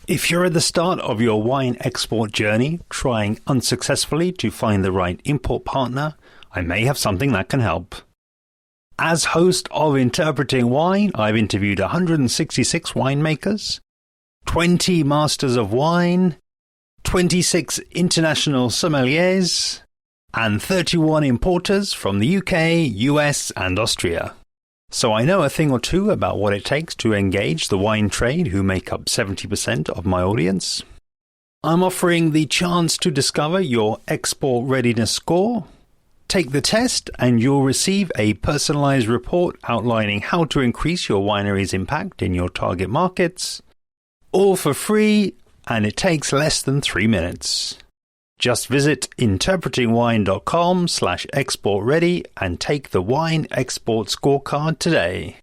If you're at the start of your wine export journey, trying unsuccessfully to find the right import partner, I may have something that can help. As host of Interpreting Wine, I've interviewed 166 winemakers, 20 masters of wine, 26 international sommeliers, and 31 importers from the UK, US, and Austria. So I know a thing or two about what it takes to engage the wine trade, who make up 70% of my audience. I'm offering the chance to discover your export readiness score. Take the test and you'll receive a personalized report outlining how to increase your winery's impact in your target markets. All for free, and it takes less than 3 minutes. Just visit interpretingwine.com/export-ready and take the wine export scorecard today.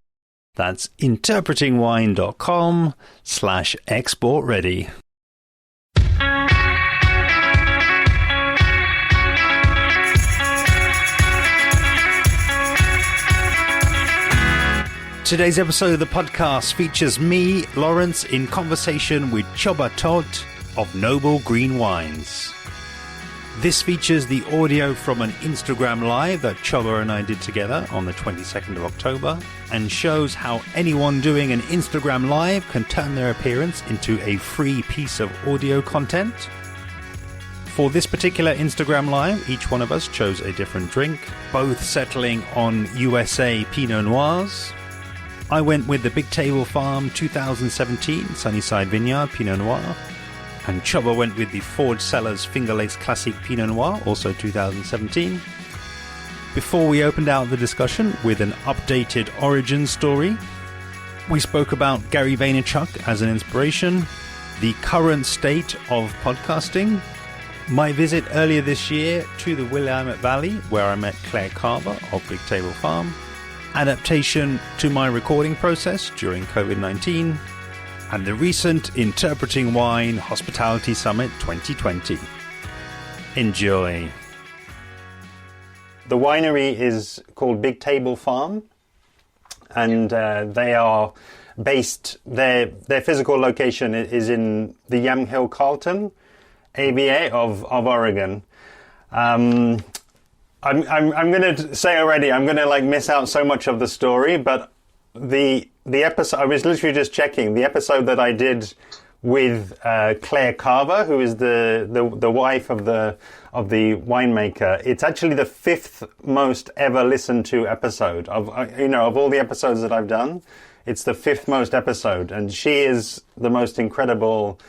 That's interpretingwine.com/export-ready. Today's episode of the podcast features me, Lawrence, in conversation with Csaba Toth of Noble Green Wines. This features the audio from an Instagram Live that Csaba and I did together on the 22nd of October and shows how anyone doing an Instagram Live can turn their appearance into a free piece of audio content. For this particular Instagram Live, each one of us chose a different drink, both settling on USA Pinot Noirs. I went with the Big Table Farm 2017 Sunnyside Vineyard Pinot Noir, and Csaba went with the Forge Cellars Finger Lakes Classic Pinot Noir, also 2017. Before we opened out the discussion with an updated origin story, we spoke about Gary Vaynerchuk as an inspiration, the current state of podcasting, my visit earlier this year to the Willamette Valley, where I met Claire Carver of Big Table Farm, adaptation to my recording process during COVID-19, and the recent Interpreting Wine Hospitality Summit 2020. Enjoy. The winery is called Big Table Farm, and they are based, their physical location is in the Yamhill Carlton AVA of Oregon. I'm going to say already, I'm going to miss out so much of the story, but the episode, I was literally just checking the episode that I did with Claire Carver, who is the wife of the winemaker. It's actually the 5th most ever listened to episode of all the episodes that I've done. It's the 5th most episode, and she is the most incredible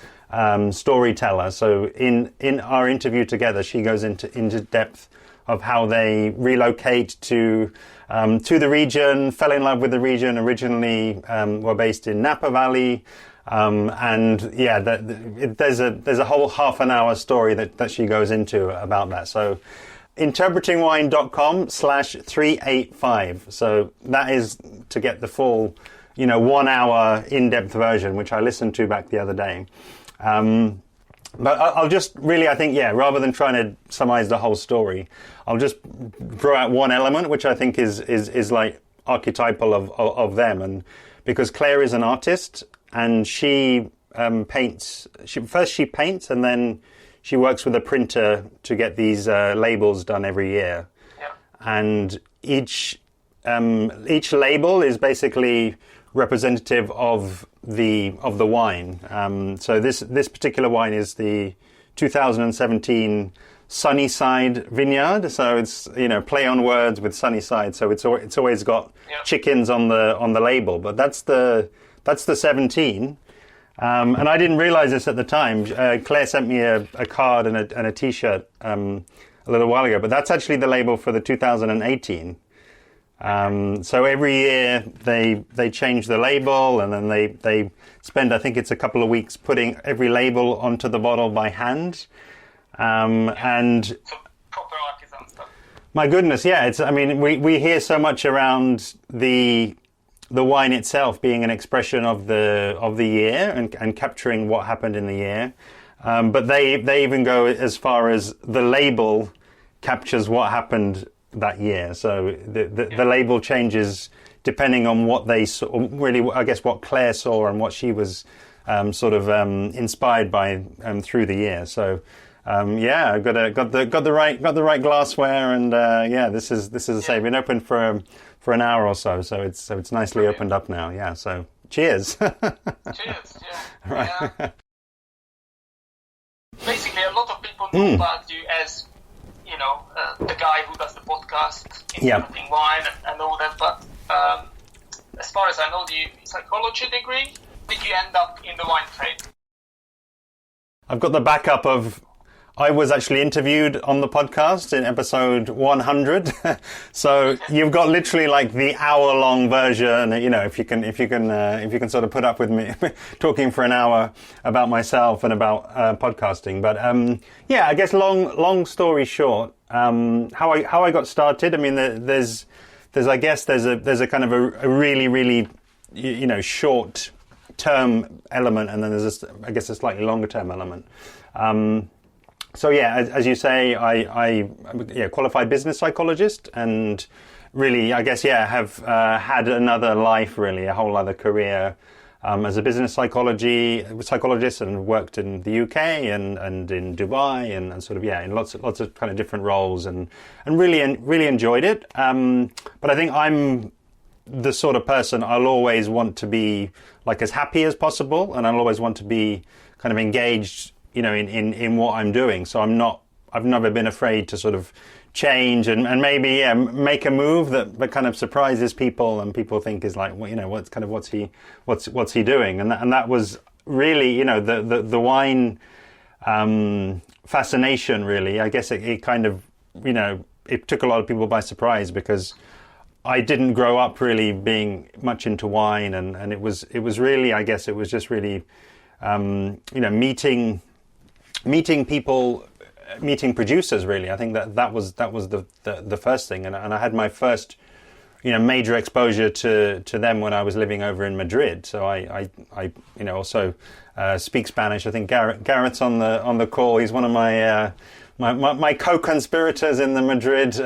storyteller. So in our interview together, she goes into depth of how they relocate to the region, fell in love with the region, originally were based in Napa Valley, and yeah, there's a whole half an hour story that she goes into about that. So interpretingwine.com/385. So that is to get the full 1 hour in-depth version, which I listened to back the other day. But I'll just really, I think, rather than trying to summarize the whole story, I'll just throw out one element, which I think is like archetypal of them. And because Claire is an artist and she paints, she paints and then she works with a printer to get these labels done every year. Yeah. And each label is basically representative of the wine. So this particular wine is the 2017 Sunnyside Vineyard. So it's play on words with Sunnyside. So it's always got chickens on the label. But that's the 17. And I didn't realize this at the time. Claire sent me a card and a T-shirt a little while ago. But that's actually the label for the 2018. So every year they change the label, and then they spend, I think it's a couple of weeks, putting every label onto the bottle by hand. And so proper artisan stuff. My goodness, yeah. We hear so much around the wine itself being an expression of the year and capturing what happened in the year. But they even go as far as the label captures what happened that year. So the label changes depending on what they saw, really, I guess, what Claire saw and what she was inspired by through the year. So yeah, got the right glassware, and this is I say, been open for an hour or so. So it's nicely opened up now. Yeah. So cheers. Cheers. Yeah. Right. Yeah. Basically, a lot of people know about you as, you know, the guy who does the podcast, interpreting wine and all that. But as far as I know, the psychology degree, did you end up in the wine trade? I've got the backup of, I was actually interviewed on the podcast in episode 100. So you've got literally like the hour-long version. You know, if you can sort of put up with me talking for an hour about myself and about podcasting. But yeah, I guess long story short, how I got started. I mean, there's I guess there's a kind of a really short term element, and then there's I guess a slightly longer term element. So yeah, as you say, I qualified business psychologist, and really, I guess, have had another life, really, a whole other career as a business psychologist, and worked in the UK and in Dubai, and sort of in lots of kind of different roles, and really enjoyed it. But I think I'm the sort of person, I'll always want to be like as happy as possible, and I'll always want to be kind of engaged, you know, in what I'm doing. So I've never been afraid to sort of change and maybe make a move that kind of surprises people, and people think is like, well, you know, what's he doing, and that was really, you know, the wine fascination, really. I guess it kind of, you know, it took a lot of people by surprise, because I didn't grow up really being much into wine, and it was really, I guess it was just really meeting people, meeting producers, really. I think that was the first thing, and I had my first, you know, major exposure to them when I was living over in Madrid. So I you know, also speak Spanish. I think Garrett's on the call. He's one of my co-conspirators in the Madrid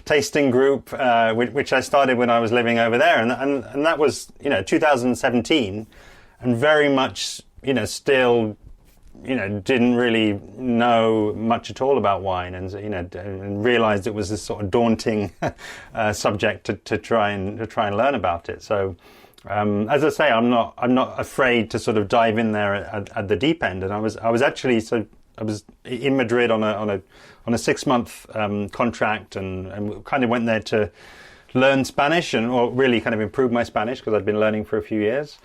tasting group, which I started when I was living over there, and that was, you know, 2017, and very much, you know, still, you know, didn't really know much at all about wine, and, you know, and realized it was this sort of daunting subject to try and learn about it. So as I say, I'm not afraid to sort of dive in there at the deep end. And I was in Madrid on a 6-month contract, and kind of went there to learn Spanish, or really kind of improve my Spanish, because I'd been learning for a few years.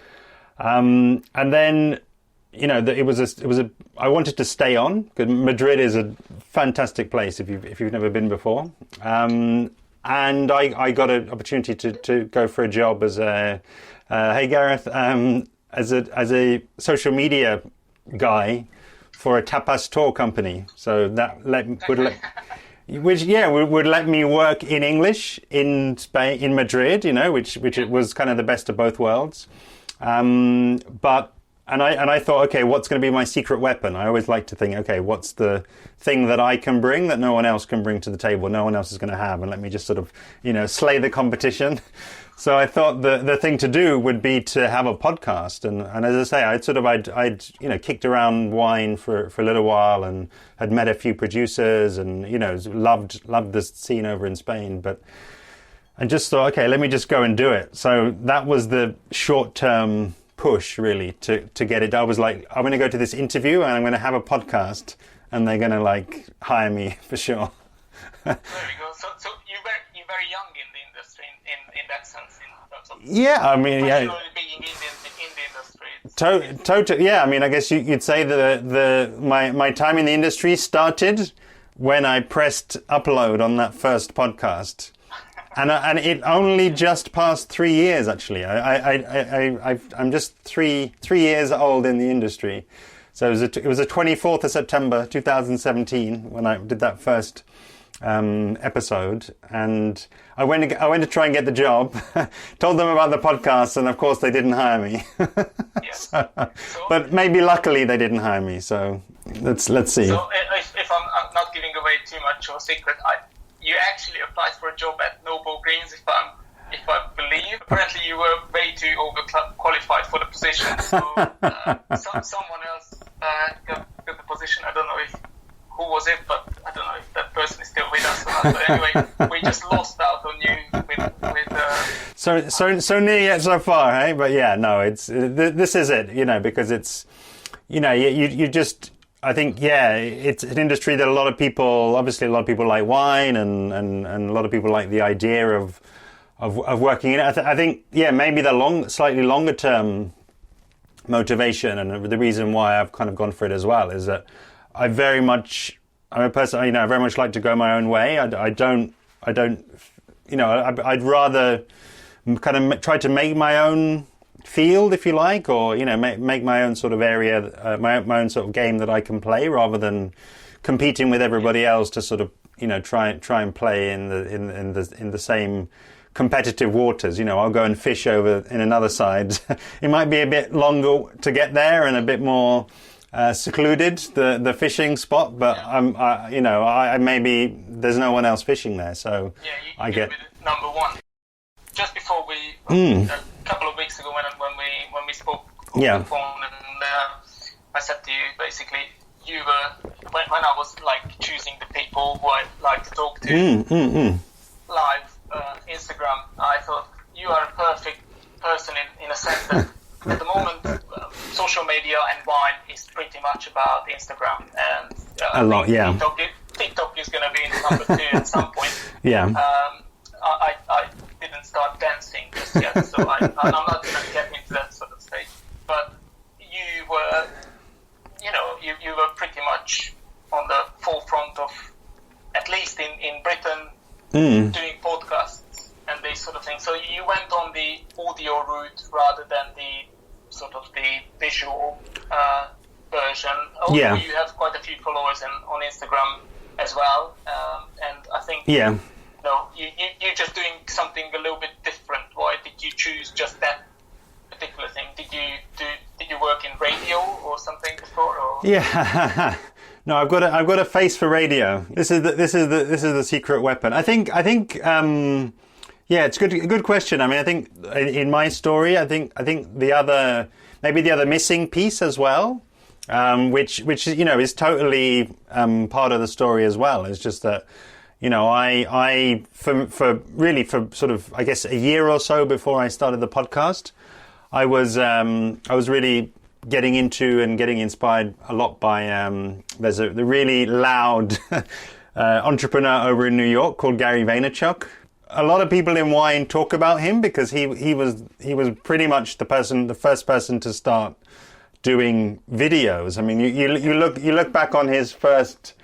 And then, you know, I wanted to stay on, because Madrid is a fantastic place if you've never been before. And I got an opportunity to go for a job as hey Gareth, as a social media guy for a tapas tour company. So that would let me work in English in Spain, in Madrid, you know, which it was kind of the best of both worlds. And I thought, okay, what's going to be my secret weapon? I always like to think, okay, what's the thing that I can bring that no one else can bring to the table, no one else is going to have, and let me just sort of, you know, slay the competition. So I thought the thing to do would be to have a podcast, and as I say, I'd you know, kicked around wine for a little while, and had met a few producers, and, you know, loved the scene over in Spain, but I just thought, okay, let me just go and do it. So that was the short-term push, really, to get it. I was like, I'm going to go to this interview, and I'm going to have a podcast, and they're going to like hire me for sure. There we go. So you're very young in the industry in that sense, in terms of being in the industry. Totally. Yeah, I mean, I guess you'd say that my time in the industry started when I pressed upload on that first podcast. And it only just passed 3 years, actually. I'm just three years old in the industry. So it was the 24th of September 2017 when I did that first episode, and I went to try and get the job. Told them about the podcast, and of course they didn't hire me. Yes. But maybe luckily they didn't hire me. So let's see. So if I'm not giving away too much of a secret, you actually applied for a job at Noble Greens, if if I believe. Apparently you were way too overqualified for the position, so someone else got the position. I don't know who was it, but I don't know if that person is still with us or not. But anyway, we just lost out on you with so near yet so far, hey? But yeah, no, it's this is it, because it's, you just, I think, it's an industry that a lot of people like wine, and a lot of people like the idea of working in it. I think, maybe the slightly longer term motivation, and the reason why I've kind of gone for it as well, is that I'm a person, I very much like to go my own way. I'd rather kind of try to make my own field, if you like, or make my own sort of area, my own sort of game that I can play, rather than competing with everybody else to sort of try and play in the same competitive waters. I'll go and fish over in another side. It might be a bit longer to get there and a bit more secluded, the fishing spot, but I maybe there's no one else fishing there, so I get number one. Just before a couple of weeks ago when we spoke on the phone, and I said to you, basically, you were when I was like choosing the people who I like to talk to live Instagram, I thought you are a perfect person in a sense that at the moment social media and wine is pretty much about Instagram, and a lot, TikTok is going to be in number 2 at some point. I didn't start dancing just yet, so I'm not going to get into that sort of stage. But you were, you were pretty much on the forefront of, at least in Britain, doing podcasts and these sort of things. So you went on the audio route rather than the sort of the visual version. Although you have quite a few followers on Instagram as well, and I think you're just doing something a little bit different. Why did you choose just that particular thing? Did you work in radio or something before? Or? Yeah. No, I've got a face for radio. This is the secret weapon. I think it's a good question. I mean, I think in my story, I think the other missing piece as well, which is totally part of the story as well. It's just that I for sort of, I guess, a year or so before I started the podcast, I was really getting into and getting inspired a lot by there's the really loud entrepreneur over in New York called Gary Vaynerchuk. A lot of people in wine talk about him because he was pretty much the first person to start doing videos. I mean, you look back on his first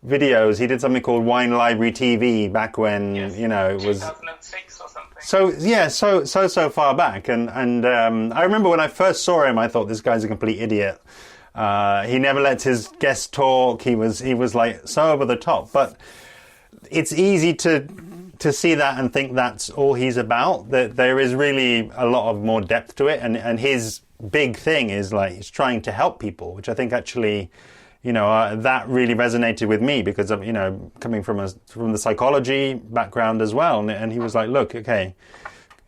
videos. He did something called Wine Library TV back when it was 2006 or something. So far back, and I remember when I first saw him, I thought, this guy's a complete idiot. He never lets his guests talk. He was like so over the top. But it's easy to see that and think that's all he's about. That there is really a lot of more depth to it, and his big thing is like he's trying to help people, which I think actually, that really resonated with me because of, coming from the psychology background as well. And he was like, look, okay,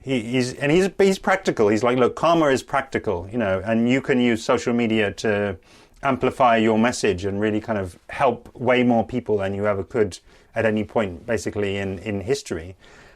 he's practical. He's like, look, karma is practical, and you can use social media to amplify your message and really kind of help way more people than you ever could at any point, basically in history.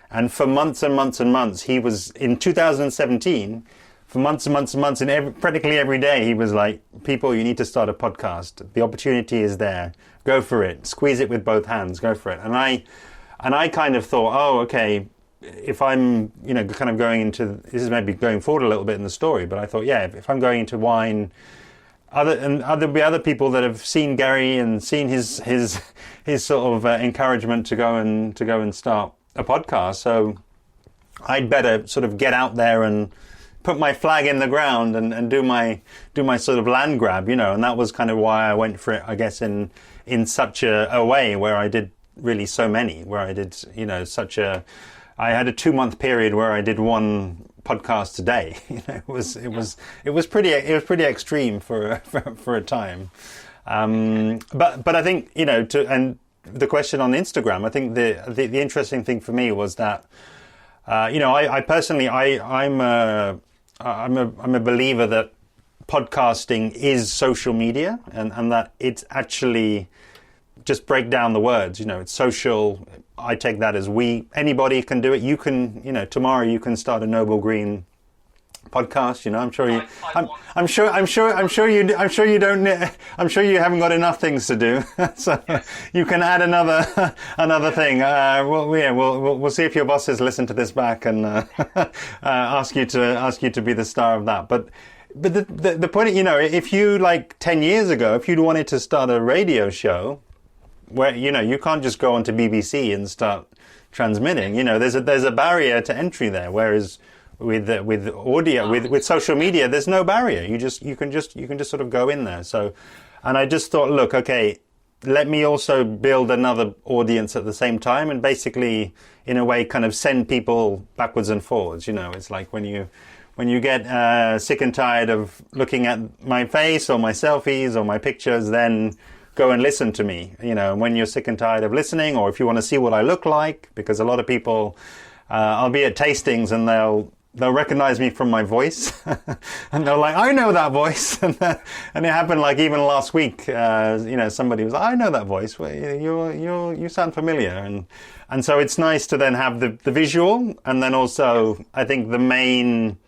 And for months and months and months, he was in 2017. For months and months and months, and practically every day, he was like, people, you need to start a podcast. The opportunity is there. Go for it. Squeeze it with both hands. Go for it. And I kind of thought, oh, okay, if I'm, kind of going into, this is maybe going forward a little bit in the story, but I thought, if I'm going into wine, there'll be other people that have seen Gary and seen his sort of encouragement to go and start a podcast. So I'd better sort of get out there and put my flag in the ground and do my sort of land grab, and that was kind of why I went for it, I guess, in such a way where I did really so many, where I did, I had a 2-month period where I did one podcast a day. It was pretty extreme for a time. But I think, and the question on Instagram, I think the interesting thing for me was that I personally, I'm a believer that podcasting is social media, and that it's actually, just break down the words, it's social. I take that as anybody can do it. You can, tomorrow you can start a Noble Green podcast. I'm sure you haven't got enough things to do, so yes. You can add another thing. We'll see if your bosses listen to this back and ask you to be the star of that. But the point, if you, like 10 years ago, if you'd wanted to start a radio show, where you can't just go onto BBC and start transmitting. There's a barrier to entry there, whereas with audio, with social media, there's no barrier. You can just sort of go in there. So, and I just thought, look, okay, let me also build another audience at the same time, and basically, in a way, kind of send people backwards and forwards. It's like when you get sick and tired of looking at my face or my selfies or my pictures, then go and listen to me. When you're sick and tired of listening, or if you want to see what I look like, because a lot of people, I'll be at tastings and they'll recognize me from my voice, and they're like, I know that voice, and it happened like even last week. Somebody was like, I know that voice. Well, you sound familiar, and so it's nice to then have the visual, and then also I think the main,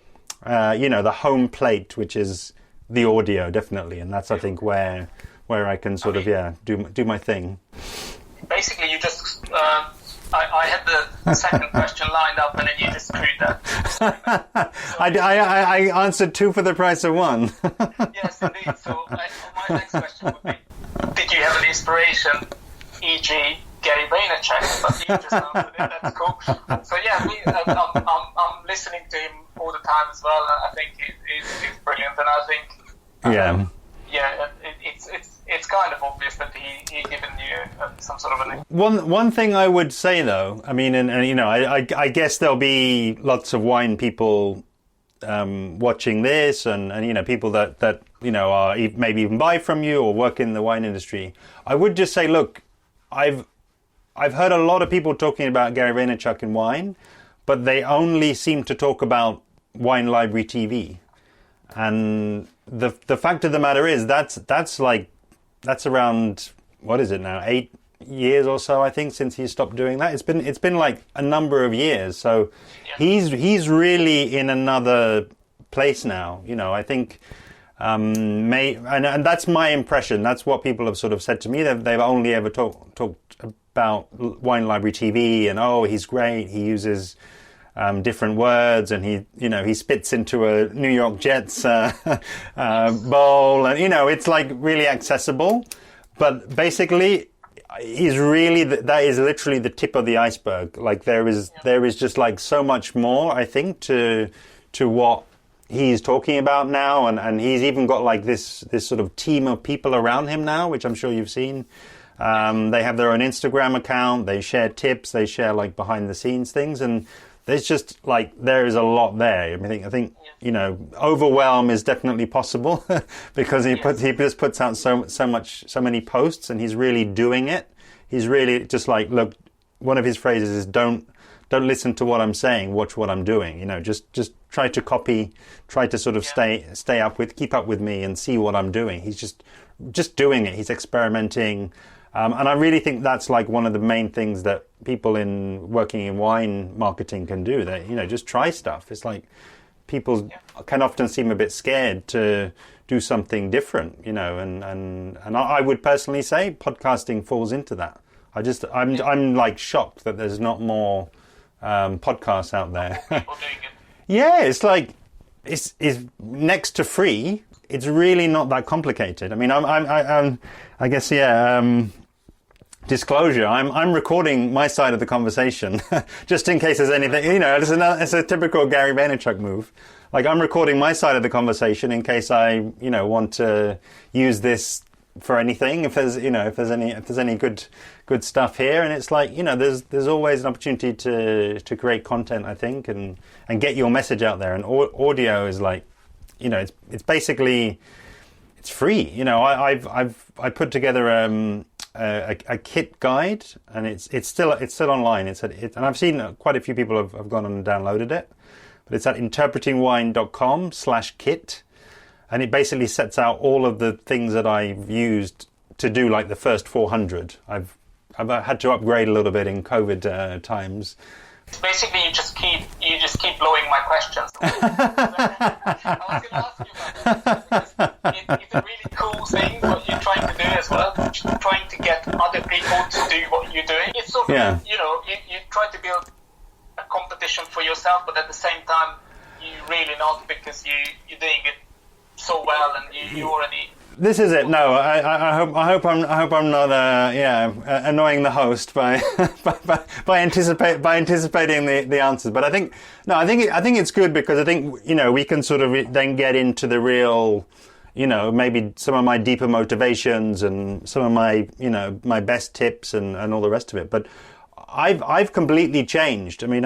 the home plate, which is the audio, definitely, and that's I think where I can sort of do my thing. Basically, you just. I had the second question lined up, and then you just screwed that. I answered two for the price of one. Yes, indeed. So my next question would be, did you have an inspiration, e.g. Gary Vaynerchuk? But you just answered it. That's cool. So yeah, I'm listening to him all the time as well, and I think he's brilliant, and I think it's kind of obvious that he given you some sort of an... One thing I would say, though, I mean, and I guess there'll be lots of wine people watching this, and people that are maybe even buy from you or work in the wine industry. I would just say, look, I've heard a lot of people talking about Gary Vaynerchuk in wine, but they only seem to talk about Wine Library TV. And the fact of the matter is that's around, what is it now, 8 years or so, I think, since he stopped doing that. It's been like a number of years. So he's really in another place now. I think and that's my impression. That's what people have sort of said to me. They've only ever talked about Wine Library TV, and he's great. He uses different words, and he spits into a New York Jets bowl, and it's like really accessible. But basically, that is literally the tip of the iceberg. Like there is just like so much more, I think, to what he's talking about now, and he's even got like this sort of team of people around him now, which I'm sure you've seen. They have their own Instagram account. They share tips. They share like behind the scenes things, and there's just like there is a lot there. I think overwhelm is definitely possible because he just puts out so many posts, and he's really doing it. He's really just like, look, one of his phrases is don't listen to what I'm saying, watch what I'm doing. Just try to copy, try to sort of keep up with me and see what I'm doing. He's just doing it. He's experimenting. And I really think that's like one of the main things that people working in wine marketing can do. That just try stuff. It's like people can often seem a bit scared to do something different, and I would personally say podcasting falls into that. I'm like shocked that there's not more podcasts out there. Yeah, it's like it's next to free. It's really not that complicated. I mean, I guess disclosure, I'm recording my side of the conversation just in case there's anything, it's a typical Gary Vaynerchuk move. Like I'm recording my side of the conversation in case I, want to use this for anything. If there's any good stuff here, and it's like, there's always an opportunity to create content, I think, and get your message out there. And audio is like, it's basically, it's free. I put together a kit guide, and it's still online. And I've seen quite a few people have gone and downloaded it, but it's at interpretingwine.com/kit, and it basically sets out all of the things that I've used to do like the first 400. I've had to upgrade a little bit in COVID times. Basically, you just keep blowing my questions. I was going to ask you about that. It's a really cool thing what you're trying to do as well. Trying to get other people to do what you're doing. It's sort of, you try to build a competition for yourself, but at the same time, you really not, because you're doing it so well, and you already. This is it. No, I hope I'm not annoying the host by anticipating the answers. But I think it's good, because I think we can sort of then get into the real, maybe some of my deeper motivations and some of my my best tips and all the rest of it. But I've completely changed. I mean,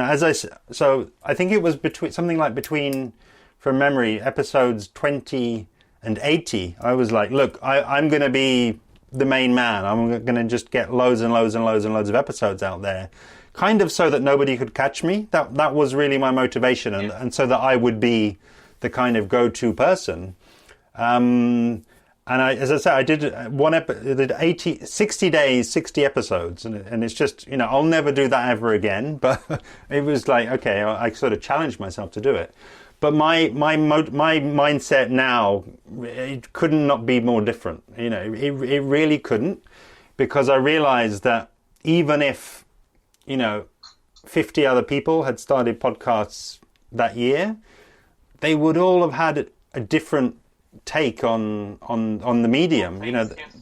so I think it was between from memory episodes 20 and 80, I was like, look, I'm going to be the main man. I'm going to just get loads and loads and loads and loads of episodes out there, kind of so that nobody could catch me. That was really my motivation, and so that I would be the kind of go-to person. And as I said, I did 60 days, 60 episodes, and it's just, I'll never do that ever again. But it was like, okay, I sort of challenged myself to do it. But my mindset now, it could not be more different. It really couldn't, because I realized that even if 50 other people had started podcasts that year, they would all have had a different take on the medium.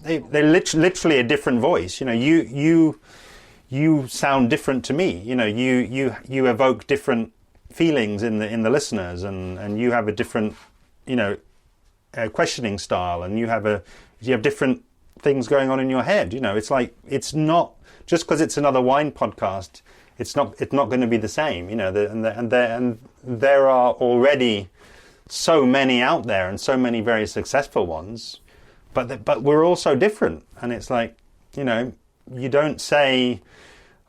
They're literally a different voice. You sound different to me. You evoke different feelings in the listeners, and you have a different questioning style, and you have different things going on in your head. It's like, it's not just because it's another wine podcast, it's not going to be the same. And there are already so many out there, and so many very successful ones, but we're all so different. And it's like, you don't say,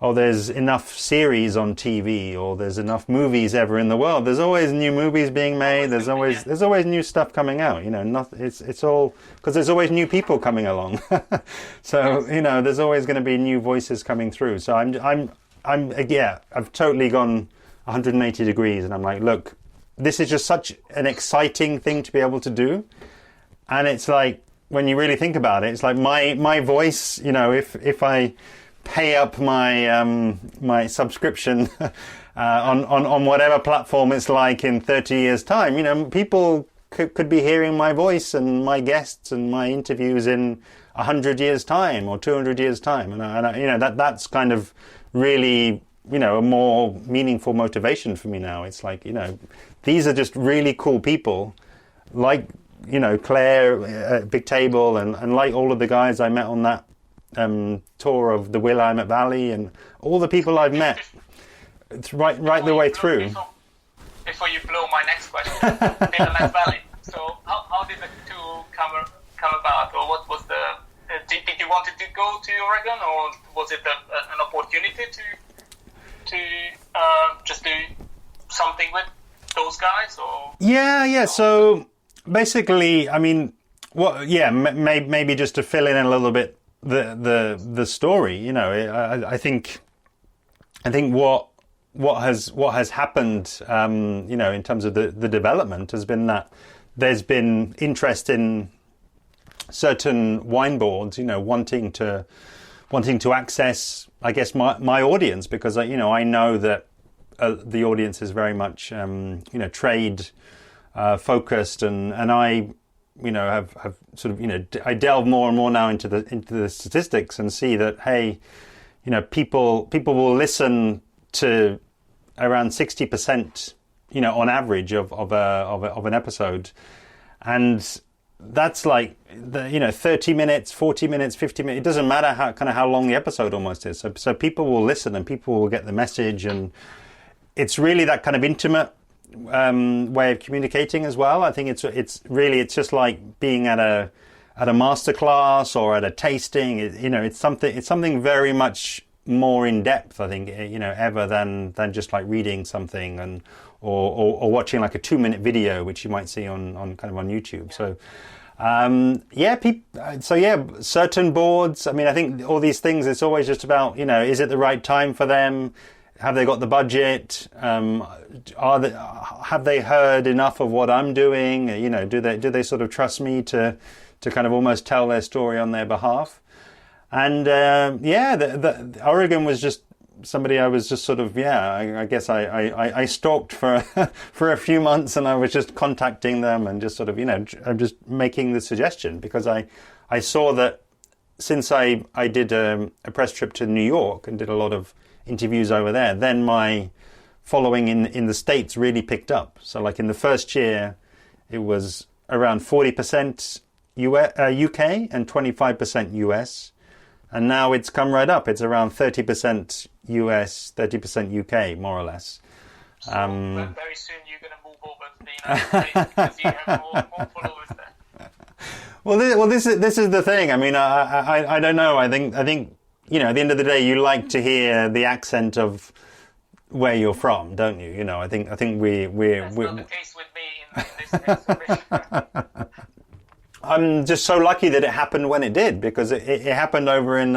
oh, there's enough series on TV, or there's enough movies ever in the world. There's always new movies being made. There's always new stuff coming out. It's all because there's always new people coming along. So there's always going to be new voices coming through. So I've totally gone 180 degrees, and I'm like, look, this is just such an exciting thing to be able to do, and it's like, when you really think about it, it's like my voice. If I pay up my subscription on whatever platform it's like in 30 years' time, people could be hearing my voice and my guests and my interviews in 100 years' time or 200 years' time, and that's kind of really a more meaningful motivation for me now. It's like, these are just really cool people, like Claire, Big Table, and like all of the guys I met on that tour of the Willamette Valley, and all the people I've met right the way through. Before you blow my next question, Willamette Valley. So how did the tour come about, or what was did you want to go to Oregon, or was it an opportunity to just do something with those guys? Or So basically, I mean, maybe just to fill in a little bit the story, I think what has happened, in terms of the development, has been that there's been interest in certain wine boards, wanting to access, I guess, my audience, because I know that the audience is very much trade focused, and I have sort of, I delve more and more now into the statistics and see that, hey, people will listen to around 60%, on average of an episode, and that's like 30 minutes, 40 minutes, 50 minutes. It doesn't matter how long the episode almost is. So people will listen, and people will get the message, and it's really that kind of intimate way of communicating as well. I think it's just like being at a at a masterclass or at a tasting. It's something very much more in depth, I think, ever than just like reading something and or watching like a 2-minute video, which you might see on kind of on YouTube. So certain boards. I mean, I think all these things, it's always just about, is it the right time for them? Have they got the budget? Have they heard enough of what I'm doing? Do they sort of trust me to kind of almost tell their story on their behalf? And the Oregon was just somebody I was just sort of, I guess I stalked for for a few months, and I was just contacting them and just sort of, I'm just making the suggestion because I saw that since I did a press trip to New York and did a lot of interviews over there, then my following in the States really picked up. So like in the first year, it was around 40% UK and 25% US. And now it's come right up. It's around 30% US, 30% UK, more or less. So very soon you're going to move over to the United States because you have more followers there. Well, this is the thing. I mean, I don't know. I think at the end of the day, you like to hear the accent of where you're from, don't you? I think we're That's not the case with me in this exhibition. I'm just so lucky that it happened when it did, because it happened over in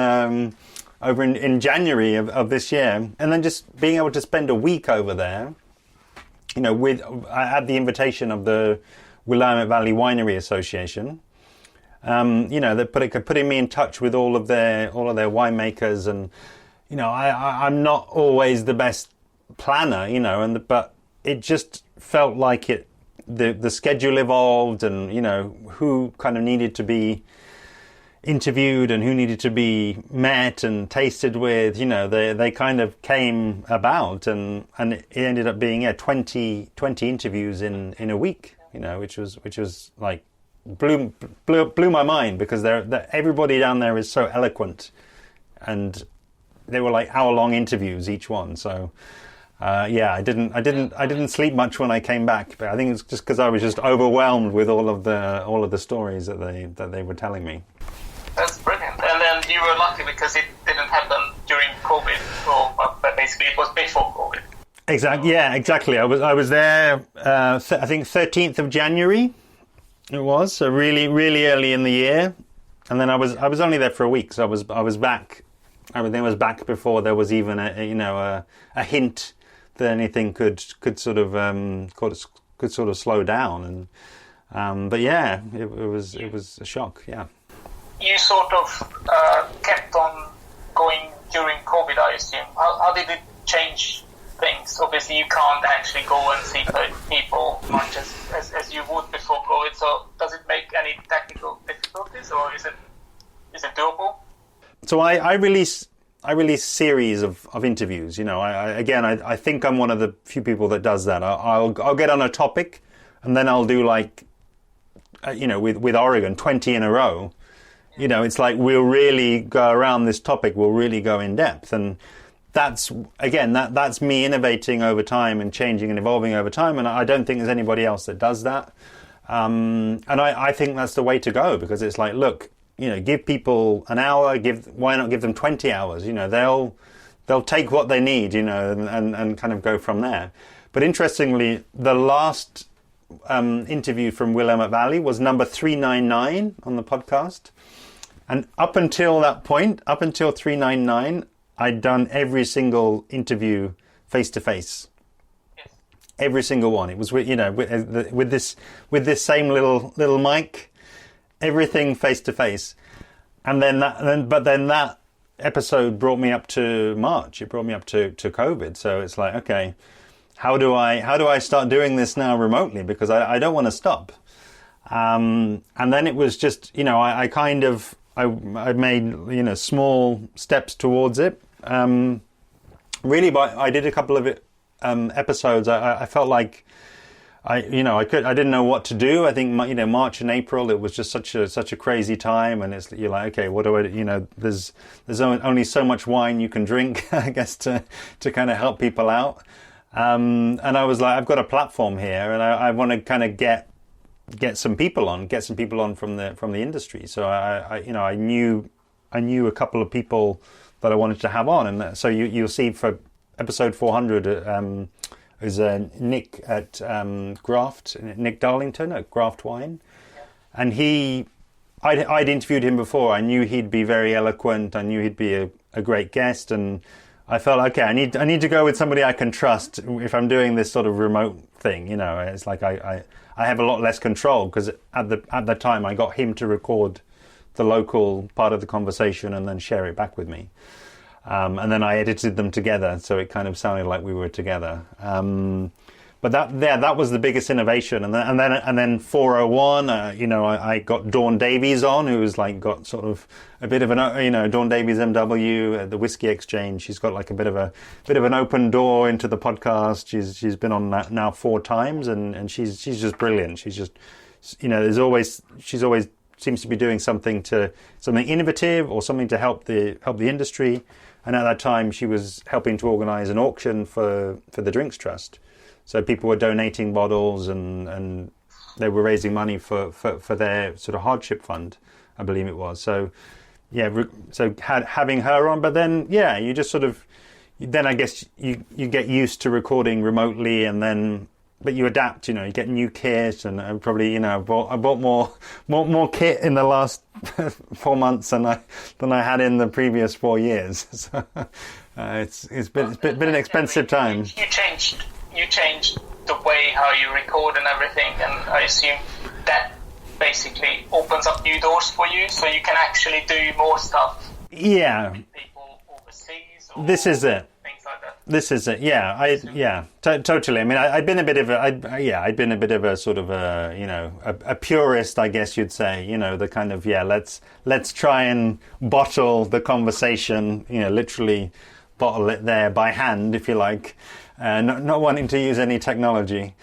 January of this year, and then just being able to spend a week over there, I had the invitation of the Willamette Valley Winery Association. They're putting me in touch with all of their winemakers, and I'm not always the best planner, but it just felt like it. The schedule evolved, and who kind of needed to be interviewed and who needed to be met and tasted with. They kind of came about, and it ended up being 20 interviews in a week. Which was like blew my mind, because everybody down there is so eloquent, and they were like hour-long interviews each one. So. I didn't sleep much when I came back, but I think it's just because I was just overwhelmed with all of the stories that they were telling me. That's brilliant. And then you were lucky because it didn't happen during COVID, but basically it was before COVID. Exactly. Yeah, exactly. I was there. I think 13th of January. It was so really early in the year, and then I was only there for a week, so I was back. Everything was back before there was even a hint that anything could sort of slow down, and but it was a shock. Yeah. You sort of kept on going during COVID, I assume. How did it change things? Obviously, you can't actually go and see people much as you would before COVID. So, does it make any technical difficulties, or is it doable? So I release series of interviews. I think I'm one of the few people that does that. I'll get on a topic, and then I'll do like, with Oregon, 20 in a row. It's like we'll really go around this topic. We'll really go in depth, and that's me innovating over time and changing and evolving over time. And I don't think there's anybody else that does that. And I think that's the way to go, because it's like, look. Give people an hour. Why not give them 20 hours? They'll take what they need, and kind of go from there. But interestingly, the last interview from Willamette Valley was number 399 on the podcast, and up until that point, up until 399, I'd done every single interview face to face. Every single one. It was with this same little mic. Everything face to face, and then that episode brought me up to March. It brought me up to COVID. So it's like, okay, how do I start doing this now remotely? Because I don't want to stop. And then it was just, I made small steps towards it. Really, but I did a couple of episodes. I felt like. I didn't know what to do. I think March and April, it was just such a crazy time, and you're like, okay, what do I? There's only so much wine you can drink, I guess, to kind of help people out. And I was like, I've got a platform here, and I want to kind of get get some people on from the industry. So I knew a couple of people that I wanted to have on, and so you'll see for episode 400 is Nick at Nick Darlington at Graft Wine, and I'd interviewed him before. I knew he'd be very eloquent. I knew he'd be a great guest, and I felt, okay, I need to go with somebody I can trust if I'm doing this sort of remote thing. It's like I have a lot less control, because at the time I got him to record the local part of the conversation and then share it back with me. And then I edited them together, so it kind of sounded like we were together. But that was the biggest innovation. And then 401, I got Dawn Davies on, who's like got sort of a bit of an, Dawn Davies MW, the Whiskey Exchange. She's got like a bit of an open door into the podcast. She's been on that now 4 times, and she's just brilliant. She's just, she's always seems to be doing something innovative or something to help the industry. And at that time, she was helping to organise an auction for the Drinks Trust. So people were donating bottles, and they were raising money for their sort of hardship fund, I believe it was. So having her on, but then you just sort of, then I guess you get used to recording remotely, but you adapt. You get new kit, and probably I bought more kit in the last 4 months than I had in the previous 4 years. So it's been an expensive time. You changed the way how you record and everything, and I assume that basically opens up new doors for you, so you can actually do more stuff. Yeah. With people overseas. This is it. Things like that. This is it. Yeah, totally. I mean, I'd been a bit of a sort of a purist, I guess you'd say. The kind of let's try and bottle the conversation. Literally bottle it there by hand, if you like. Not wanting to use any technology,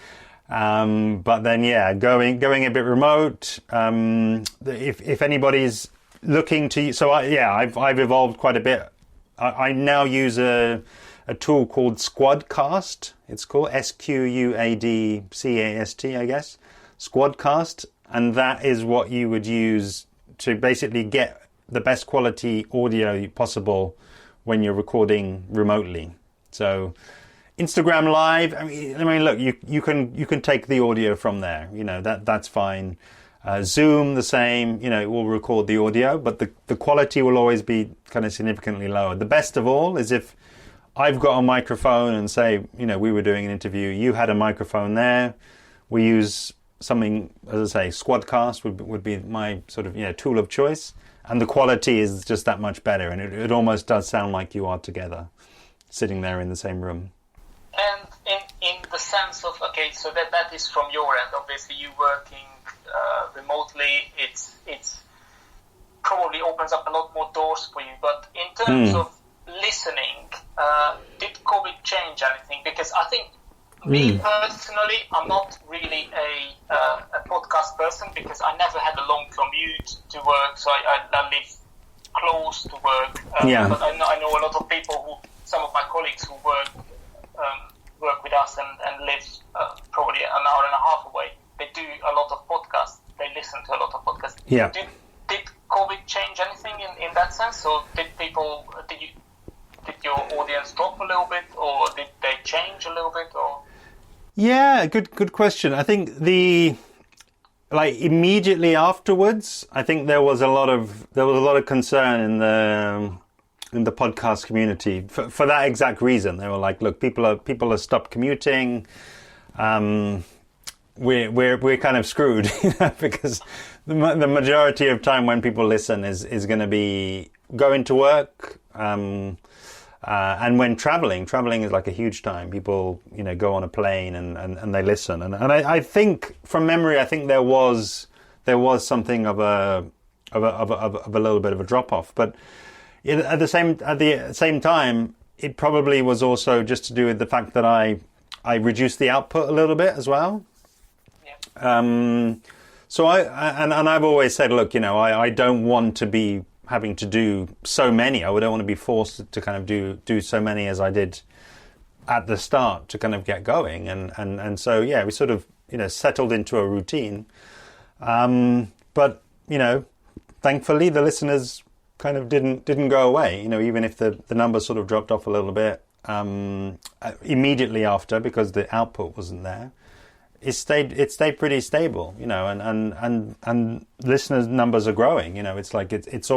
but then going a bit remote. If anybody's looking to, so I've evolved quite a bit. I now use a tool called Squadcast. It's called SQUADCAST, I guess. Squadcast, and that is what you would use to basically get the best quality audio possible when you're recording remotely. So Instagram Live, I mean, look, you can take the audio from there. That's fine. Zoom, the same. It will record the audio, but the quality will always be kind of significantly lower. The best of all is if I've got a microphone and say, we were doing an interview, you had a microphone there. We use something, as I say, Squadcast would be my sort of tool of choice, and the quality is just that much better, and it almost does sound like you are together, sitting there in the same room. And in the sense of, okay, so that is from your end. Obviously, you working remotely, it's probably opens up a lot more doors for you. But in terms of listening, did COVID change anything? Because I think me personally, I'm not really a podcast person, because I never had a long commute to work, so I live close to work. But I know a lot of people some of my colleagues who work with us and live probably an hour and a half away. They do a lot of podcasts. They listen to a lot of podcasts. Yeah. Did COVID change anything in that sense? Or did your audience drop a little bit, or did they change a little bit? Or yeah, good question. I think immediately afterwards, I think there was a lot of concern in the podcast community for that exact reason. They were like, look, people are stopped commuting. We're kind of screwed, because the majority of time when people listen is going to be going to work, and when traveling is like a huge time. People go on a plane and they listen, and I think from memory, I think there was something of a little bit of a drop off, but at the same time, it probably was also just to do with the fact that I reduced the output a little bit as well. Yeah. So I've always said, look, I don't want to be having to do so many. I don't want to be forced to kind of do so many as I did at the start to kind of get going. And so we sort of settled into a routine. But, thankfully the listeners kind of didn't go away, even if the numbers sort of dropped off a little bit immediately after because the output wasn't there. It stayed pretty stable, and listeners' numbers are growing. It's like I've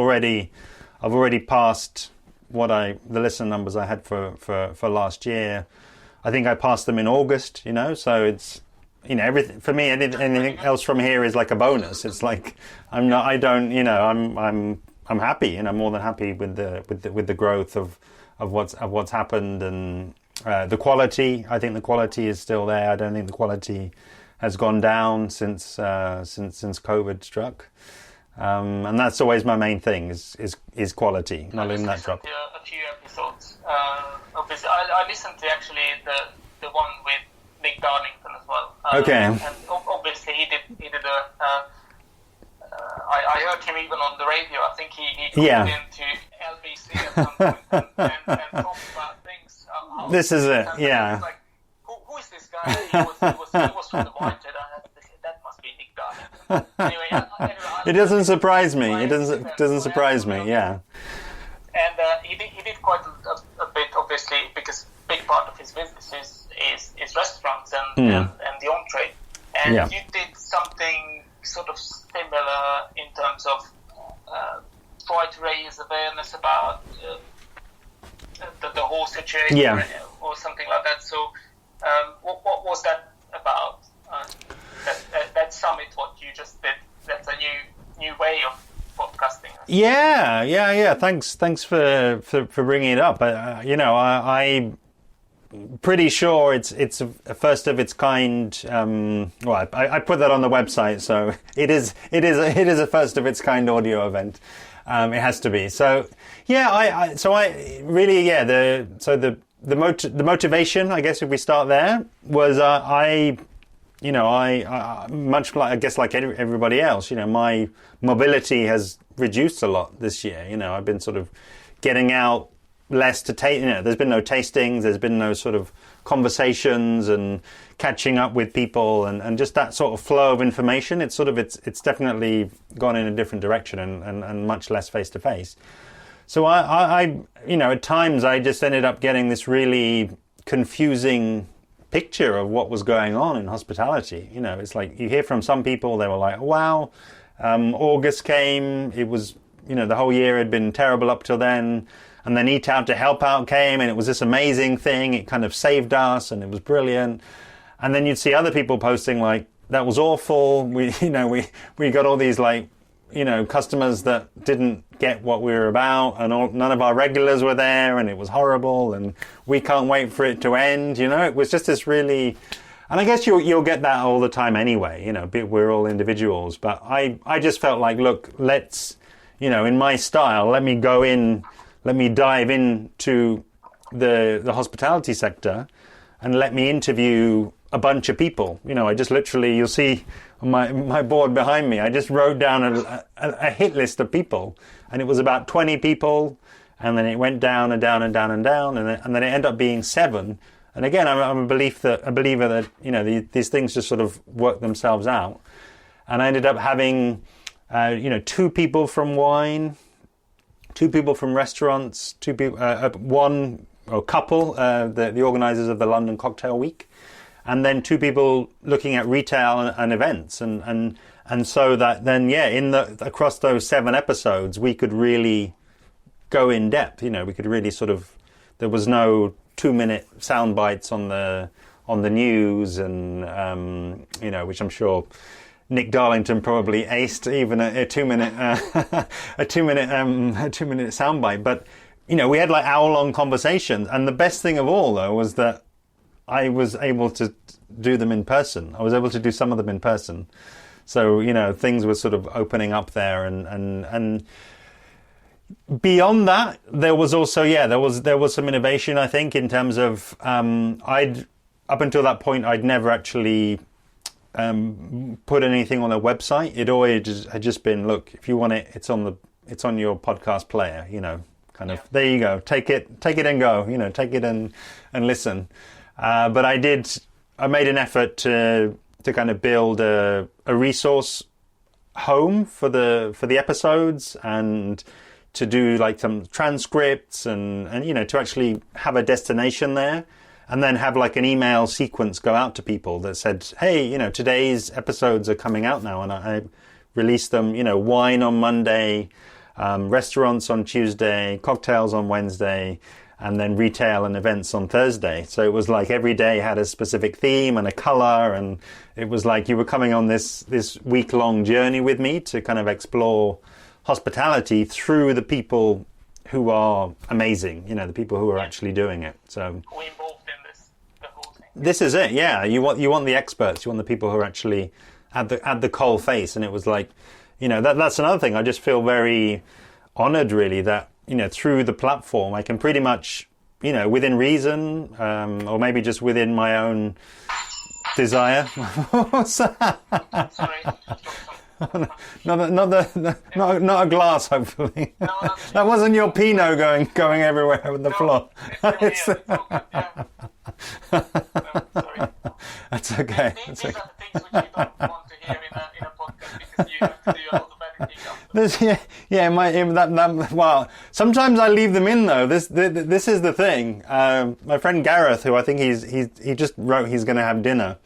already passed the listener numbers I had for last year. I think I passed them in August, so it's everything for me. Anything else from here is like a bonus. It's like I'm happy, and I'm more than happy with the growth of what's happened, and the quality. I think the quality is still there. I don't think the quality has gone down since COVID struck. And that's always my main thing is quality. Not letting that drop. A few episodes. Obviously, I listened to actually the one with Nick Darlington as well. Okay. And obviously he did a. I heard him even on the radio. I think he called into LBC at some point and talked about things. This is it. Yeah. Like, who is this guy? He was from the Whitehead. That must be Nick Darlington. Anyway, it doesn't surprise me. It doesn't surprise me. Yeah. And he did quite a bit, obviously, because a big part of his business is restaurants and the on-trade. And you did something sort of similar in terms of try to raise awareness about the whole situation or something like that. So what was that about? That summit, what you just did, that's a new way of podcasting. Yeah. Thanks for bringing it up. I'm pretty sure it's a first of its kind. I put that on the website, so it is a first of its kind audio event. It has to be. So the motivation, I guess, if we start there, was I much like, I guess, like everybody else, my mobility has reduced a lot this year. I've been sort of getting out less to taste. There's been no tastings, there's been no sort of conversations and catching up with people and just that sort of flow of information. It's definitely gone in a different direction and much less face to face. So I at times I just ended up getting this really confusing picture of what was going on in hospitality. It's like you hear from some people, they were like, wow, August came, it was, the whole year had been terrible up till then, and then Eat Out to Help Out came, and it was this amazing thing, it kind of saved us, and it was brilliant. And then you'd see other people posting like, that was awful, we got all these like, customers that didn't get what we were about, and none of our regulars were there, and it was horrible, and we can't wait for it to end. It was just this really, and I guess you'll get that all the time anyway. We're all individuals, but I just felt like, look, let's, in my style, let me dive into the hospitality sector, and let me interview a bunch of people. I just literally, you'll see on my board behind me, I just wrote down a hit list of people, and it was about 20 people, and then it went down and down and down and down, and then it ended up being 7. And again, I'm a believer that these things just sort of work themselves out. And I ended up having 2 people from wine, 2 people from restaurants, 2 people, one or couple, the organisers of the London Cocktail Week, and then 2 people looking at retail and events, and so that then across those 7 episodes we could really go in depth. We could really sort of, there was no 2-minute sound bites on the news, and which I'm sure Nick Darlington probably aced, even a 2-minute a 2-minute soundbite. But we had like hour-long conversations, and the best thing of all though was that I was able to do them in person. I was able to do some of them in person. So, things were sort of opening up there, and beyond that, there was also, there was some innovation, I think, in terms of, up until that point, I'd never actually put anything on a website. It always had just been, look, if you want it, it's on your podcast player, kind of, there you go, take it and go, take it and listen. But I made an effort to kind of build a resource home for the episodes, and to do like some transcripts, and to actually have a destination there, and then have like an email sequence go out to people that said, hey, today's episodes are coming out now, and I released them, wine on Monday, restaurants on Tuesday, cocktails on Wednesday, and then retail and events on Thursday. So it was like every day had a specific theme and a color, and it was like you were coming on this week-long journey with me to kind of explore hospitality through the people who are amazing, the people who are actually doing it. So who are involved in this, the whole thing. This is it, yeah. You want the experts, you want the people who are actually at the coal face. And it was like, that's another thing. I just feel very honored, really, that through the platform I can pretty much, within reason, or maybe just within my own desire. What's that? Sorry. Not a glass, hopefully. No, that wasn't your Pinot going everywhere with the floor. It's all good, yeah. No, sorry. That's okay. These are the things which you don't want to hear in a podcast, because you have to do a lot of editing after. Well, sometimes I leave them in though. This is the thing. My friend Gareth, who I think he just wrote he's going to have dinner.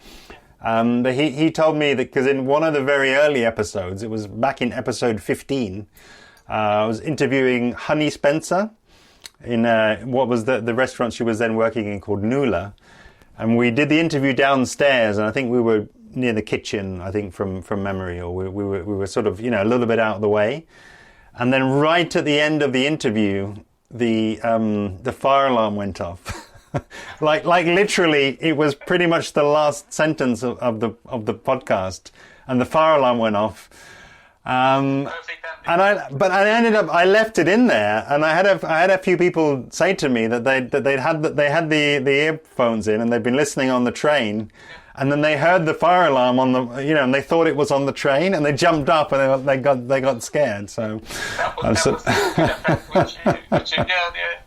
But he told me that because in one of the very early episodes, it was back in episode 15, I was interviewing Honey Spencer in what was the restaurant she was then working in called Nula. And we did the interview downstairs, and I think we were near the kitchen, I think from memory, or we were sort of, a little bit out of the way. And then right at the end of the interview, the fire alarm went off. like literally, it was pretty much the last sentence of the podcast, and the fire alarm went off. I left it in there, and I had a few people say to me that they had the earphones in, and they'd been listening on the train, and then they heard the fire alarm on the, and they thought it was on the train, and they jumped up and they got scared. So that was the effect which you get.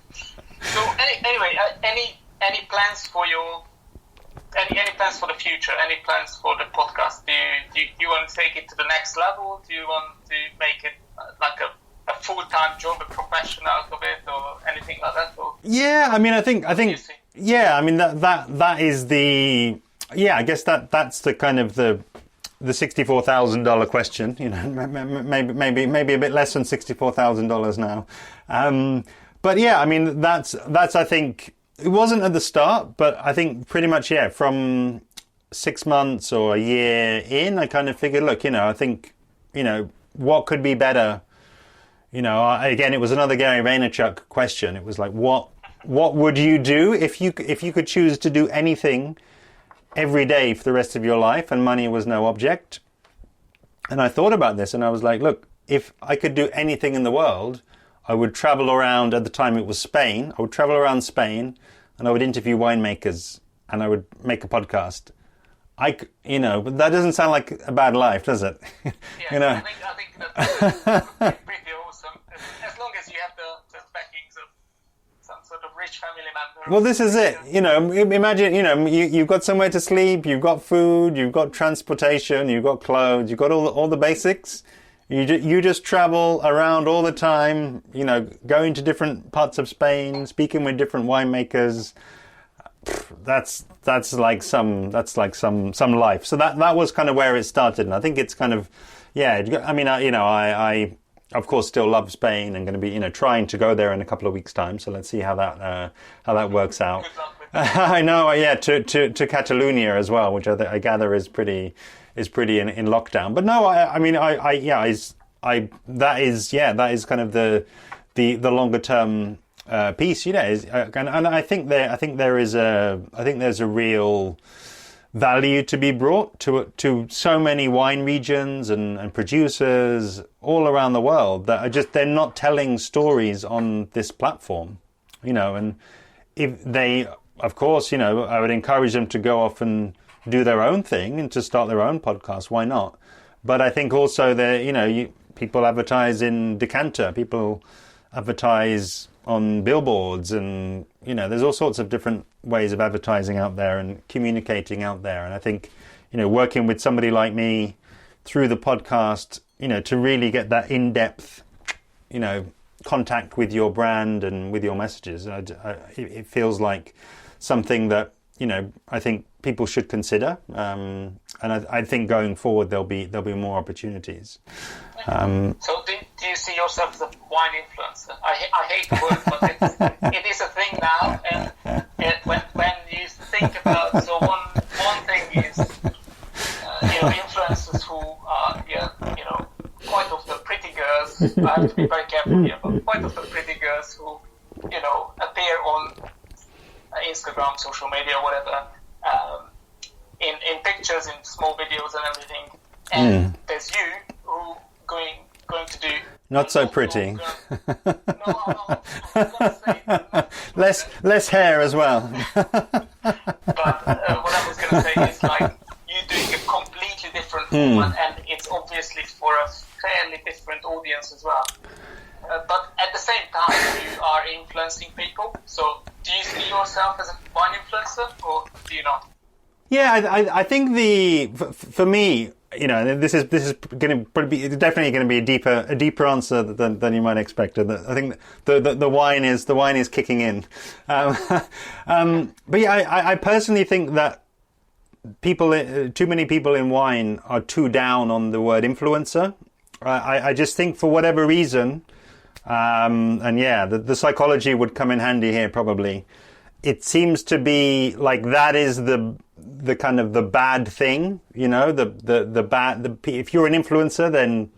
So anyway, any plans for any plans for the future? Any plans for the podcast? Do you want to take it to the next level? Do you want to make it like a full-time job, a profession out of it, or anything like that? Or yeah, I mean, I think yeah, I mean that is the, yeah, I guess that's the kind of the $64,000 question. Maybe a bit less than $64,000 now. But yeah, I mean, that's I think, it wasn't at the start, but I think pretty much, yeah, from 6 months or a year in, I kind of figured, look, I think, what could be better? Again, it was another Gary Vaynerchuk question. It was like, what would you do if you could choose to do anything every day for the rest of your life and money was no object? And I thought about this, and I was like, look, if I could do anything in the world, I would travel around. At the time it was Spain. I would travel around Spain, and I would interview winemakers, and I would make a podcast. But that doesn't sound like a bad life, does it? Yeah, I think that's pretty awesome. As long as you have the backings of some sort of rich family member. Well, this is it. Imagine, you've got somewhere to sleep, you've got food, you've got transportation, you've got clothes, you've got all the basics. You just travel around all the time, going to different parts of Spain, speaking with different winemakers. That's like some life. So that was kind of where it started, and I think it's kind of, yeah. I mean, I of course still love Spain and going to be trying to go there in a couple of weeks' time. So let's see how that works out. Good luck with that. I know, yeah, to Catalonia as well, which I gather is pretty in lockdown. But no, that is kind of the longer term piece, and I think there's a real value to be brought to so many wine regions and producers all around the world that they're not telling stories on this platform, and if they, of course, I would encourage them to go off and do their own thing and to start their own podcast. Why not? But I think also that, people advertise in Decanter, people advertise on billboards, and, there's all sorts of different ways of advertising out there and communicating out there. And I think, working with somebody like me through the podcast, to really get that in-depth, contact with your brand and with your messages. It feels like something that, I think people should consider. And I think going forward, there'll be more opportunities. So do you see yourself as a wine influencer? I hate the word, but it is a thing now. And when you think about, so one thing is, influencers who are, quite often pretty girls. I have to be very careful here, but quite often pretty girls who, appear on Instagram, social media, whatever, in pictures, in small videos and everything. And there's you who going to do not so pretty. No, I'm gonna say less hair as well. But what I was going to say is like you're doing a completely different format, and it's obviously for a fairly different audience as well. But at the same time, you are influencing people. So, do you see yourself as a wine influencer, or do you not? Yeah, I think for me, this is going to be definitely going to be a deeper answer than you might expect. I think the wine is kicking in. But yeah, I personally think that too many people in wine are too down on the word influencer. I just think for whatever reason, and yeah, the psychology would come in handy here probably. It seems to be like that is the kind of the bad thing, the bad. If you're an influencer, then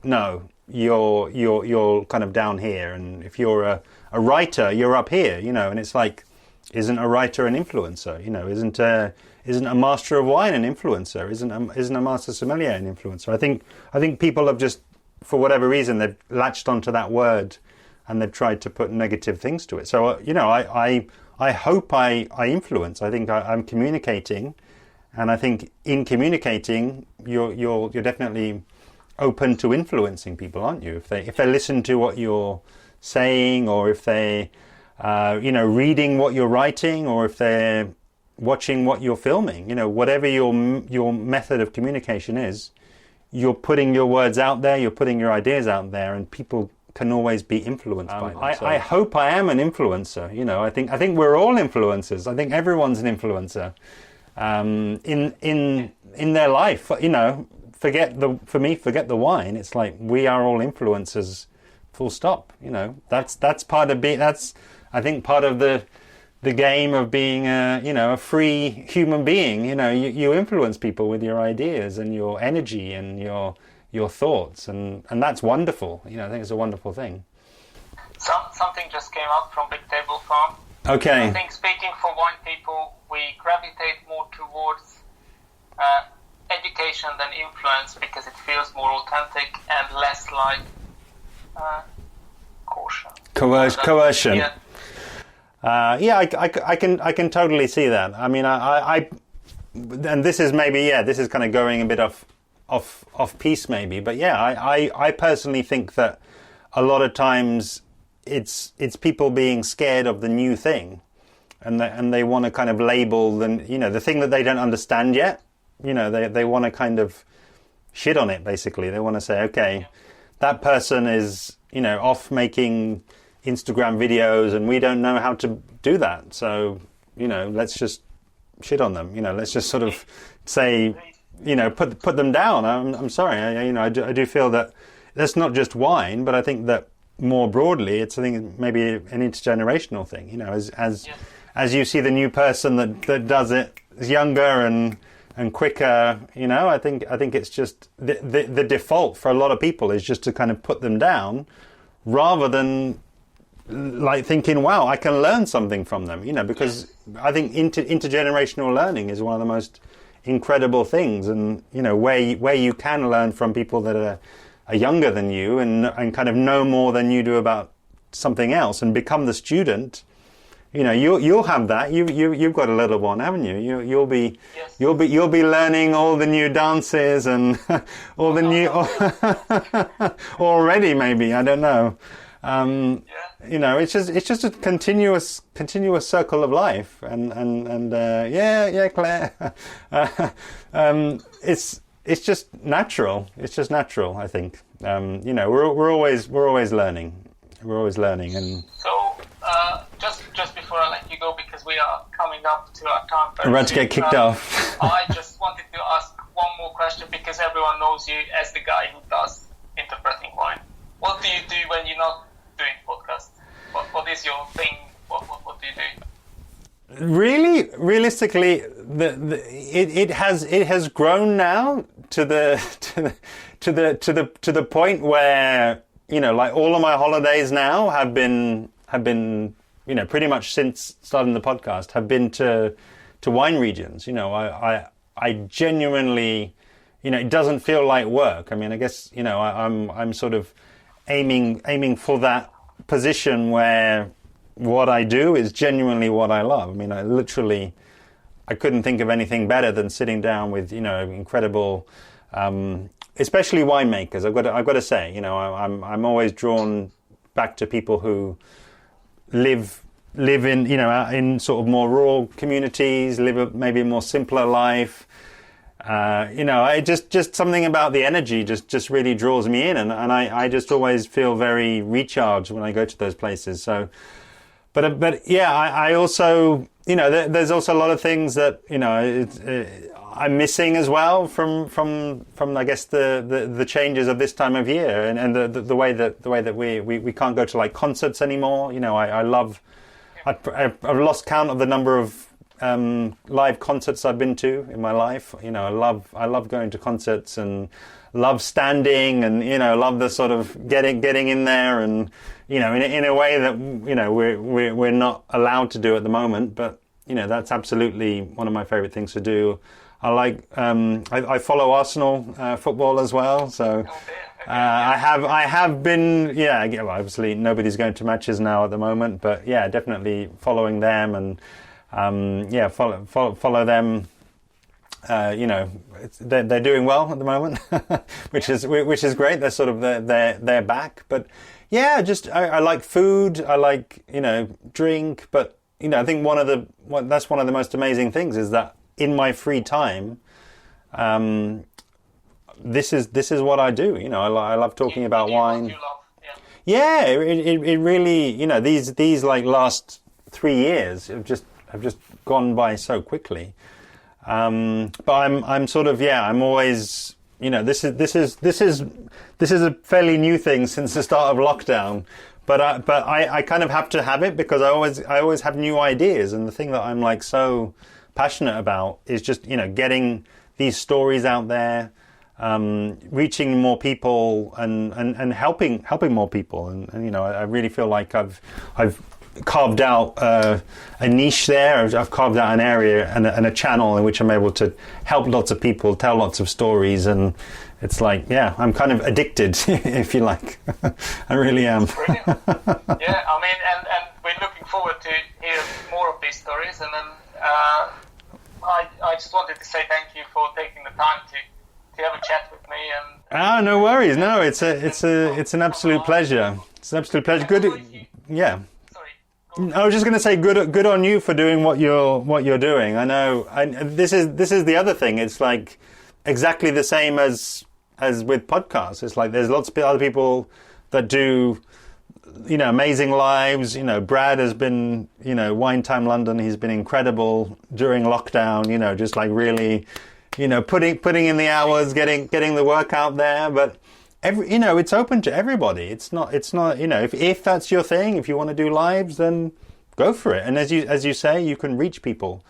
no, you're kind of down here, and if you're a writer, you're up here, And it's like, isn't a writer an influencer? Isn't a master of wine an influencer? Isn't a master sommelier an influencer? I think people have just, for whatever reason, they've latched onto that word, and they've tried to put negative things to it. So I hope I influence. I think I'm communicating, and I think in communicating, you're definitely open to influencing people, aren't you? If they listen to what you're saying, or if they, reading what you're writing, or if they're watching what you're filming, whatever your method of communication is, you're putting your words out there, you're putting your ideas out there, and people can always be influenced by them. I hope I am an influencer. I think we're all influencers. I think everyone's an influencer in their life. Forget the wine. It's like we are all influencers. Full stop. That's part of that's I think part of the game of being a free human being. You influence people with your ideas and your energy and your thoughts, and that's wonderful. I think it's a wonderful thing. Something just came up from Big Table Farm. Okay. I think speaking for wine people, we gravitate more towards education than influence because it feels more authentic and less like caution. Coercion. Yeah. I can totally see that. I mean, I and this is kind of going a bit off piece maybe, but yeah, I personally think that a lot of times it's people being scared of the new thing, and they want to kind of label the thing that they don't understand yet. They want to kind of shit on it. Basically, they want to say, okay, that person is off making Instagram videos, and we don't know how to do that. So let's just shit on them. Let's just sort of say, put them down. I'm sorry. I do feel that that's not just wine, but I think that more broadly, it's maybe an intergenerational thing. As you see the new person that does it is younger and quicker. I think it's just the default for a lot of people is just to kind of put them down, rather than like thinking, wow, I can learn something from them. Because I think intergenerational learning is one of the most incredible things, and where you can learn from people that are younger than you and kind of know more than you do about something else, and become the student. You'll have that. You've got a little one, haven't you? You'll be learning all the new dances and all the new already maybe, I don't know. It's just a continuous circle of it's just natural. It's just natural, I think. You know, we're always learning. We're always learning. And so, just before I let you go, because we are coming up to our time. I'm about to get kicked off. I just wanted to ask one more question, because everyone knows you as the guy who does interpreting wine. What do you do when you're not doing podcasts? What is your thing? What do you do? Really, realistically, it has grown now to the point where, you know, like all of my holidays now have been you know, pretty much since starting the podcast have been to wine regions. You know, I genuinely, you know, it doesn't feel like work. I mean, I guess, you know, I'm sort of aiming for that position where what I do is genuinely what I love. I mean, I couldn't think of anything better than sitting down with, you know, incredible, especially winemakers. I've got to say, you know, I'm always drawn back to people who live in, you know, in sort of more rural communities, live maybe a more simpler life. You know, I just something about the energy just really draws me in, and I just always feel very recharged when I go to those places. So, but yeah, I also, you know, there's also a lot of things that, you know, I'm missing as well from I guess the changes of this time of year, and the way that we can't go to like concerts anymore. You know, I've lost count of the number of live concerts I've been to in my life. You know, I love going to concerts and love standing, and, you know, love the sort of getting in there, and, you know, in a way that, you know, we're not allowed to do at the moment. But, you know, that's absolutely one of my favorite things to do. I like I follow Arsenal football as well, so I have been, yeah, well, obviously nobody's going to matches now at the moment, but yeah, definitely following them, and yeah, follow them. You know, they're doing well at the moment, which is great. They're sort of they're back. But yeah, just I like food. I like, you know, drink. But, you know, I think that's one of the most amazing things is that in my free time, this is what I do. You know, I love talking about wine. What you love. Yeah, it really, you know, these like last 3 years have just gone by so quickly. But I'm sort of, yeah, I'm always, you know, this is a fairly new thing since the start of lockdown, but I kind of have to have it because I always have new ideas, and the thing that I'm like so passionate about is just, you know, getting these stories out there, reaching more people, and helping more people, and you know, I really feel like I've carved out a niche there. I've carved out an area and a channel in which I'm able to help lots of people, tell lots of stories, and it's like, yeah, I'm kind of addicted, if you like. I really am. Brilliant. Yeah, I mean, and we're looking forward to hear more of these stories, and then I just wanted to say thank you for taking the time to have a chat with me. And no worries. No, it's an absolute pleasure. It's an absolute pleasure. Good. Yeah. I was just going to say, good on you for doing what you're doing. I know. This is the other thing. It's like exactly the same as with podcasts. It's like there's lots of other people that do, you know, amazing lives. You know, Brad has been, you know, Wine Time London. He's been incredible during lockdown. You know, just like really, you know, putting in the hours, getting the work out there. But you know, it's open to everybody. It's not, you know, if that's your thing, if you want to do lives, then go for it. And as you say, you can reach people.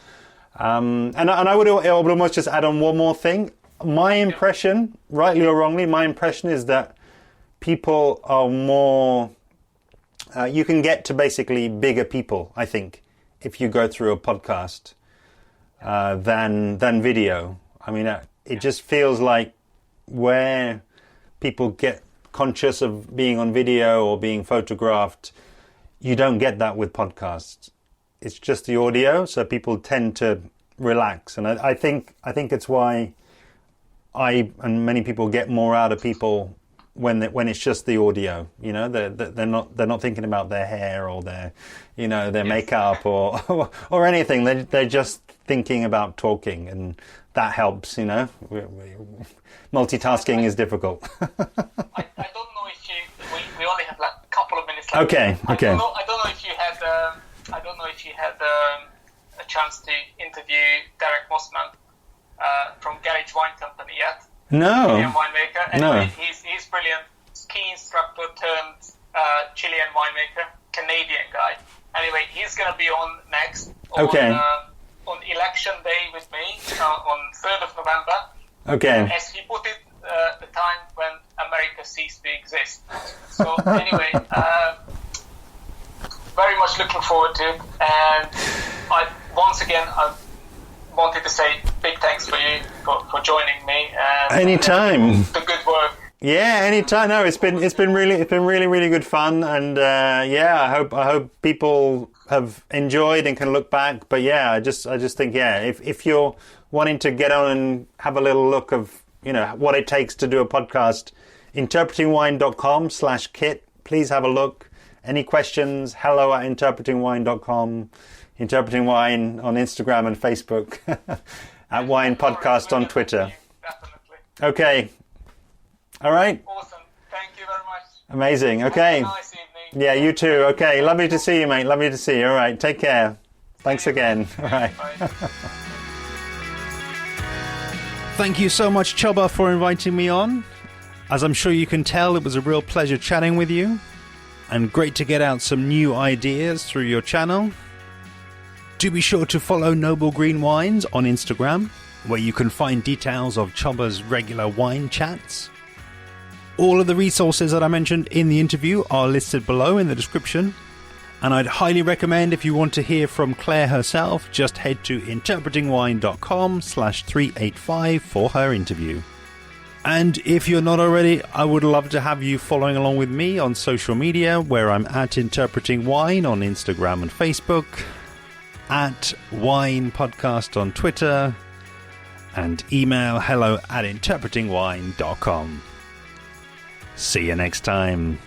And I would almost just add on one more thing. My impression, rightly or wrongly, my impression is that people are more, you can get to basically bigger people, I think, if you go through a podcast, than video. I mean, it just feels like where people get conscious of being on video or being photographed, you don't get that with podcasts. It's just the audio, so people tend to relax, and I think it's why I and many people get more out of people when it's just the audio. You know, they're not thinking about their hair or their, you know, their makeup or anything. They're just thinking about talking, and that helps, multitasking is difficult. I don't know if we only have like a couple of minutes left. Okay. I don't know if you had a chance to interview Derek Mossman from Garage Wine Company yet. No. Chilean winemaker. Anyway, No. he's brilliant. Ski instructor turned Chilean winemaker, Canadian guy. Anyway, he's going to be on next on election day with me on 3rd of November. Okay. As he put it, the time when America ceased to exist. So anyway, very much looking forward to it. And I wanted to say big thanks for you for joining me. And anytime. The good work. Yeah, anytime. No, it's been really good fun, and I hope people have enjoyed and can look back. But yeah, I just think if you're wanting to get on and have a little look of what it takes to do a podcast, interpretingwine.com/kit. Please have a look. Any questions? hello@interpretingwine.com. Interpreting Wine on Instagram and Facebook. At Wine Podcast on Twitter. Definitely. Okay. All right. Awesome. Thank you very much. Amazing. Okay. Have a nice evening. Yeah, you too. Okay. Lovely to see you, mate. Lovely to see you. All right. Take care. Thanks again. All right. Bye. Thank you so much, Csaba, for inviting me on. As I'm sure you can tell, it was a real pleasure chatting with you, and great to get out some new ideas through your channel. Do be sure to follow Noble Green Wines on Instagram, where you can find details of Czaba's regular wine chats. All of the resources that I mentioned in the interview are listed below in the description, and I'd highly recommend, if you want to hear from Claire herself, just head to interpretingwine.com/385 for her interview. And if you're not already, I would love to have you following along with me on social media, where I'm at Interpreting Wine on Instagram and Facebook, at Wine Podcast on Twitter, and email hello@interpretingwine.com. See you next time.